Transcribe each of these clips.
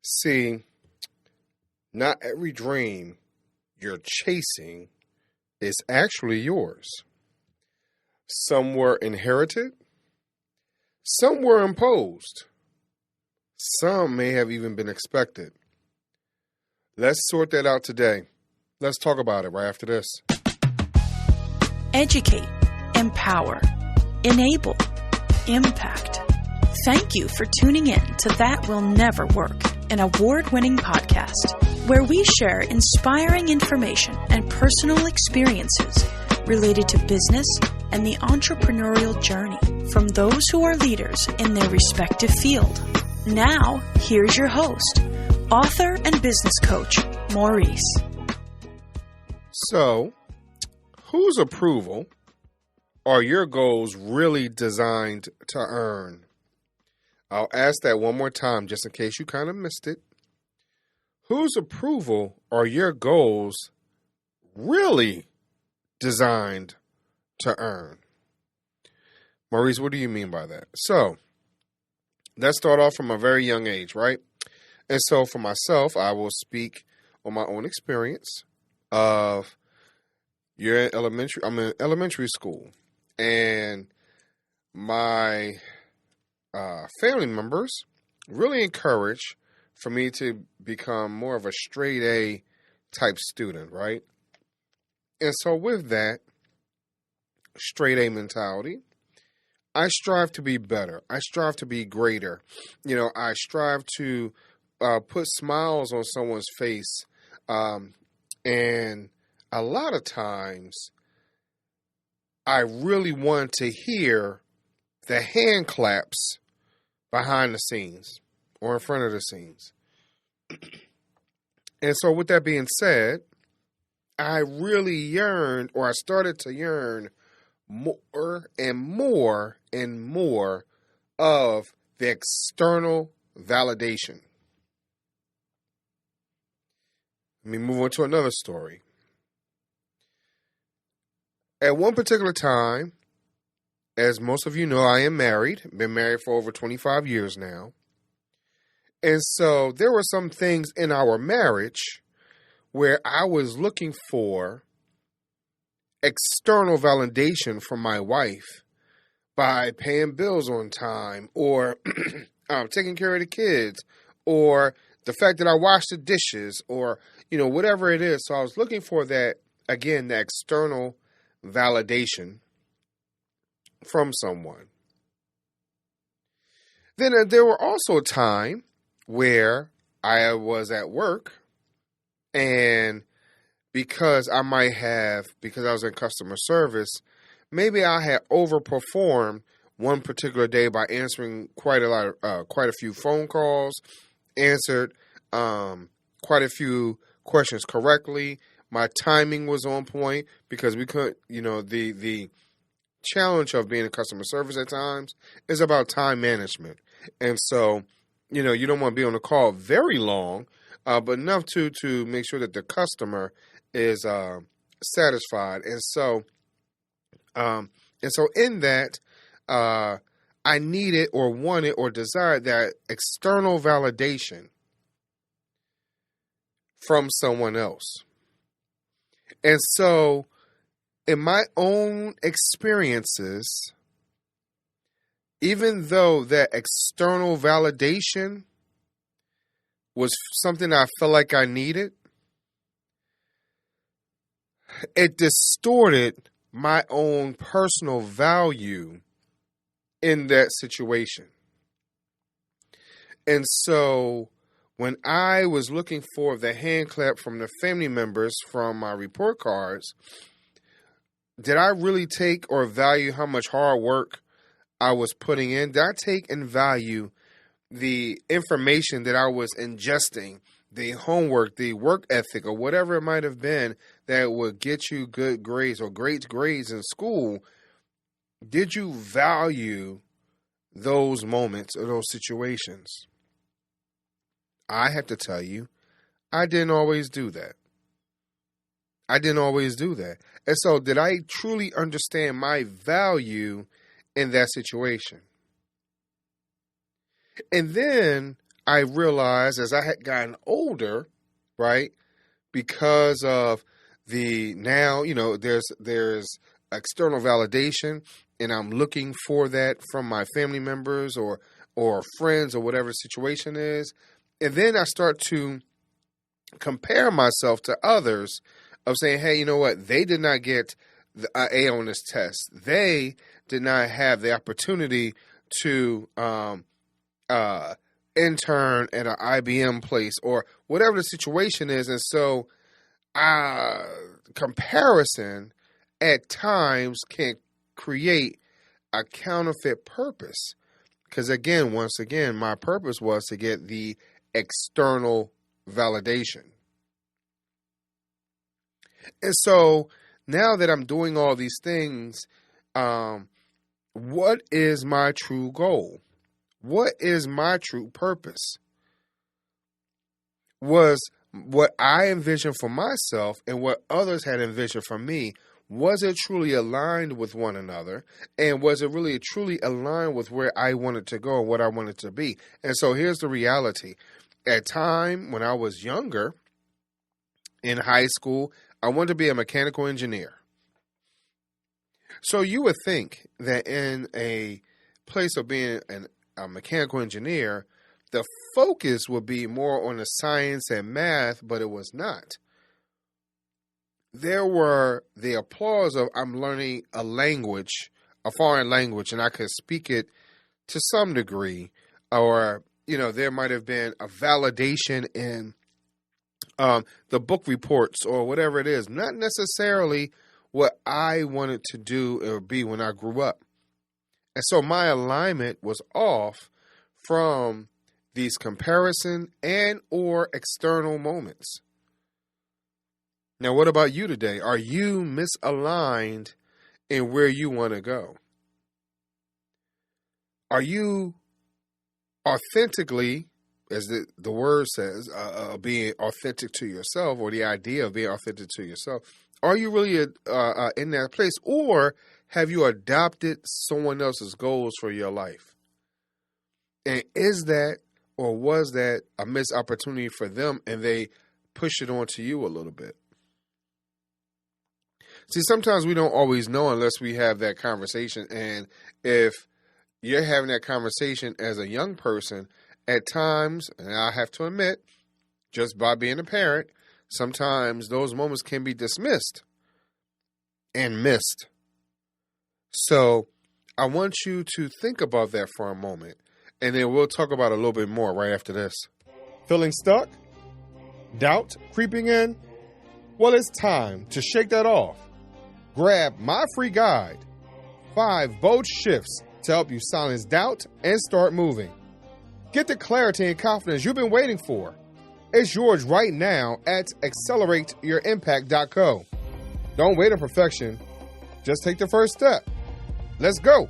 See, not every dream you're chasing is actually yours. Some were inherited, some were imposed, some may have even been expected. Let's sort that out today. Let's talk about it right after this. Educate, empower, enable, impact. Thank you for tuning in to That Will Never Work, an award-winning podcast where we share inspiring information and personal experiences related to business and the entrepreneurial journey from those who are leaders in their respective field. Now, here's your host, author and business coach, Maurice. So, whose approval are your goals really designed to earn? I'll ask that one more time just in case you kind of missed it. Whose approval are your goals really designed to earn? Maurice, what do you mean by that? So, let's start off from a very young age, right? And so for myself, I will speak on my own experience of I'm in elementary school, and my family members really encourage for me to become more of a straight A type student, right? And so with that straight A mentality, I strive to be better. I strive to be greater. I strive to put smiles on someone's face. And a lot of times I really want to hear the hand claps behind the scenes or in front of the scenes. And so with that being said, I really yearned, or I started to yearn more and more and more of the external validation. Let me move on to another story. At one particular time, as most of you know, I am married. Been married for over 25 years now. And so there were some things in our marriage where I was looking for external validation from my wife by paying bills on time, or taking care of the kids, or the fact that I wash the dishes, or, whatever it is. So I was looking for that, again, the external validation from someone. Then there were also a time where I was at work, and because I was in customer service, maybe I had overperformed one particular day by answering quite a few phone calls, answered quite a few questions correctly. My timing was on point because we couldn't, the challenge of being in customer service at times is about time management. And so, you don't want to be on the call very long, but enough to make sure that the customer is satisfied. And so in that, I needed or wanted or desired that external validation from someone else. And so in my own experiences, even though that external validation was something I felt like I needed, it distorted my own personal value in that situation. And so when I was looking for the hand clap from the family members from my report cards, did I really take or value how much hard work I was putting in? Did I take and value the information that I was ingesting, the homework, the work ethic, or whatever it might have been that would get you good grades or great grades in school? Did you value those moments or those situations? I have to tell you, I didn't always do that. And so did I truly understand my value in that situation? And then I realized as I had gotten older, right, because of the now, there's external validation, and I'm looking for that from my family members or friends or whatever the situation is. And then I start to compare myself to others of saying, hey, you know what? They did not get the A on this test. They did not have the opportunity to intern at an IBM place or whatever the situation is. And so comparison at times can create a counterfeit purpose. Because once again, my purpose was to get the external validation. And so now that I'm doing all these things, what is my true goal? What is my true purpose? Was what I envisioned for myself and what others had envisioned for me, was it truly aligned with one another? And was it really truly aligned with where I wanted to go and what I wanted to be? And so here's the reality. At time when I was younger, in high school, I wanted to be a mechanical engineer. So you would think that in a place of being a mechanical engineer, the focus would be more on the science and math, but it was not. There were the applause of I'm learning a language, a foreign language, and I could speak it to some degree, or, there might have been a validation in the book reports or whatever it is, not necessarily what I wanted to do or be when I grew up. And so my alignment was off from these comparison and or external moments. Now, what about you today? Are you misaligned in where you want to go? Are you authentically, as the word says, being authentic to yourself, or the idea of being authentic to yourself? Are you really in that place, or have you adopted someone else's goals for your life? And is that or was that a missed opportunity for them and they push it onto you a little bit? See, sometimes we don't always know unless we have that conversation. And if you're having that conversation as a young person, at times, and I have to admit, just by being a parent, sometimes those moments can be dismissed and missed. So I want you to think about that for a moment, and then we'll talk about it a little bit more right after this. Feeling stuck? Doubt creeping in? Well, it's time to shake that off. Grab my free guide, 5 bold shifts to help you silence doubt and start moving. Get the clarity and confidence you've been waiting for. It's yours right now at accelerateyouриmpact.co. Don't wait on perfection. Just take the first step. Let's go.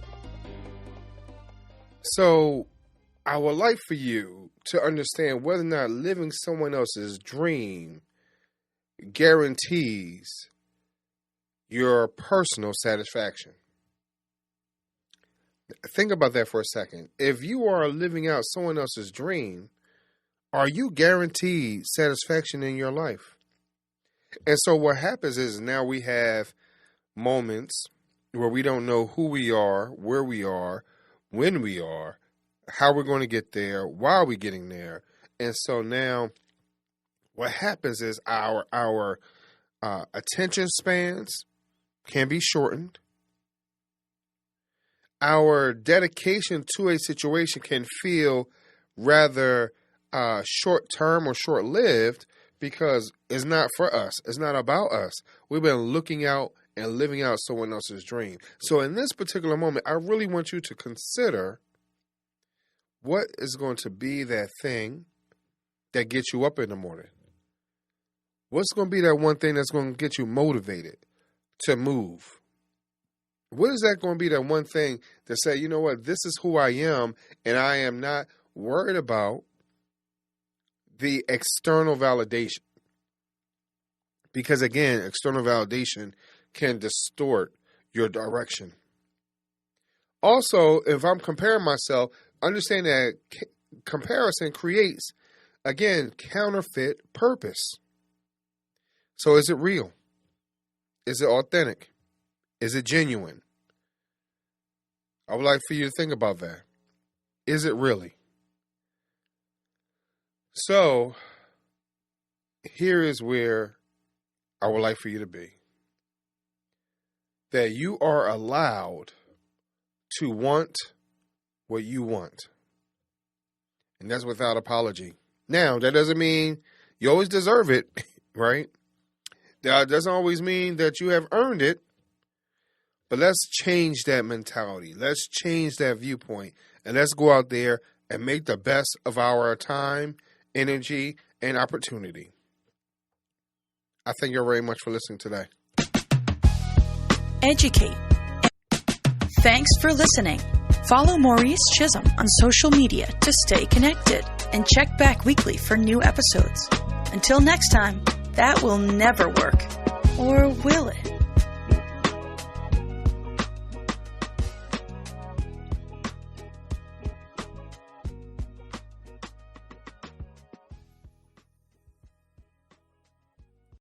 So I would like for you to understand whether or not living someone else's dream guarantees your personal satisfaction. Think about that for a second. If you are living out someone else's dream, are you guaranteed satisfaction in your life? And so what happens is now we have moments where we don't know who we are, where we are, when we are, how we're going to get there, why are we getting there. And so now what happens is our attention spans can be shortened. Our dedication to a situation can feel rather short-term or short-lived because it's not for us. It's not about us. We've been looking out and living out someone else's dream. So in this particular moment, I really want you to consider what is going to be that thing that gets you up in the morning. What's going to be that one thing that's going to get you motivated to move? What is that going to be, that one thing to say, you know what, this is who I am, and I am not worried about the external validation? Because again, external validation can distort your direction. Also, if I'm comparing myself, understand that comparison creates, again, counterfeit purpose. So is it real? Is it authentic? Is it genuine? I would like for you to think about that. Is it really? So here is where I would like for you to be. That you are allowed to want what you want. And that's without apology. Now, that doesn't mean you always deserve it, right? That doesn't always mean that you have earned it. But let's change that mentality. Let's change that viewpoint. And let's go out there and make the best of our time, energy, and opportunity. I thank you very much for listening today. Educate. Thanks for listening. Follow Maurice Chisholm on social media to stay connected and check back weekly for new episodes. Until next time, that will never work. Or will it?